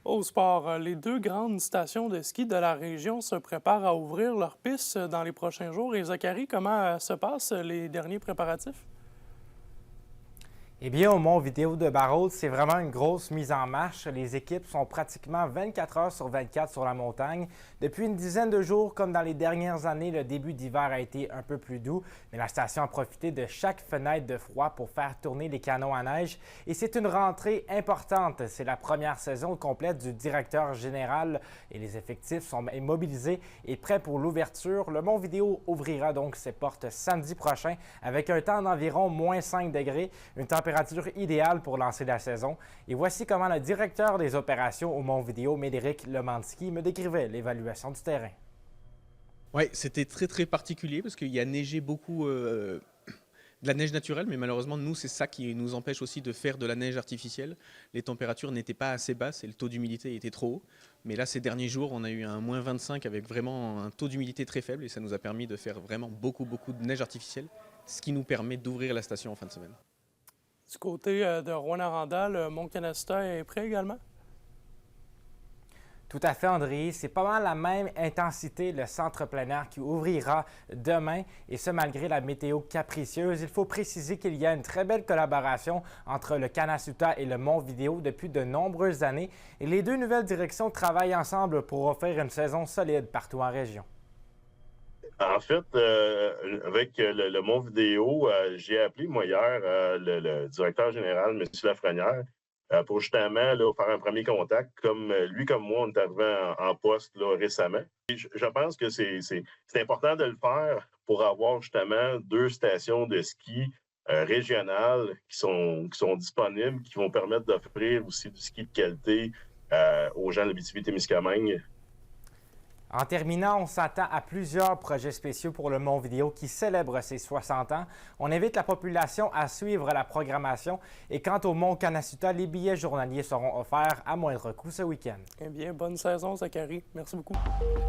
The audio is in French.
Au sport, les deux grandes stations de ski de la région se préparent à ouvrir leurs pistes dans les prochains jours. Et Zachary, comment se passent les derniers préparatifs? Eh bien, au Mont Vidéo de Barrault, c'est vraiment une grosse mise en marche. Les équipes sont pratiquement 24 heures sur 24 sur la montagne. Depuis une dizaine de jours, comme dans les dernières années, le début d'hiver a été un peu plus doux, mais la station a profité de chaque fenêtre de froid pour faire tourner les canons à neige. Et c'est une rentrée importante. C'est la première saison complète du directeur général et les effectifs sont mobilisés et prêts pour l'ouverture. Le Mont Vidéo ouvrira donc ses portes samedi prochain avec un temps d'environ moins 5 degrés, une température idéale pour lancer la saison. Et voici comment le directeur des opérations au Mont Vidéo, Médéric Lemanski, me décrivait l'évaluation du terrain. Ouais, c'était très particulier parce qu'il y a neigé beaucoup de la neige naturelle, mais malheureusement, nous, c'est ça qui nous empêche aussi de faire de la neige artificielle. Les températures n'étaient pas assez basses et le taux d'humidité était trop haut. Mais là, ces derniers jours, on a eu un moins 25 avec vraiment un taux d'humidité très faible et ça nous a permis de faire vraiment beaucoup de neige artificielle, ce qui nous permet d'ouvrir la station en fin de semaine. Du côté de Rouyn-Noranda, le Mont Canasta est prêt également? Tout à fait, André. C'est pas mal la même intensité, le centre plein air qui ouvrira demain, et ce malgré la météo capricieuse. Il faut préciser qu'il y a une très belle collaboration entre le Canasuta et le Mont Vidéo depuis de nombreuses années, et les deux nouvelles directions travaillent ensemble pour offrir une saison solide partout en région. En fait, avec le Mont Vidéo, j'ai appelé, moi, hier, le directeur général, M. Lafrenière, pour justement là, faire un premier contact. Comme lui, comme moi, on est arrivé en poste là, récemment. Et je pense que c'est important de le faire pour avoir justement deux stations de ski régionales qui sont disponibles, qui vont permettre d'offrir aussi du ski de qualité aux gens de l'Abitibi-Témiscamingue. En terminant, on s'attend à plusieurs projets spéciaux pour le Mont Vidéo qui célèbre ses 60 ans. On invite la population à suivre la programmation. Et quant au Mont Canasuta, les billets journaliers seront offerts à moindre coût ce week-end. Eh bien, bonne saison, Zachary. Merci beaucoup.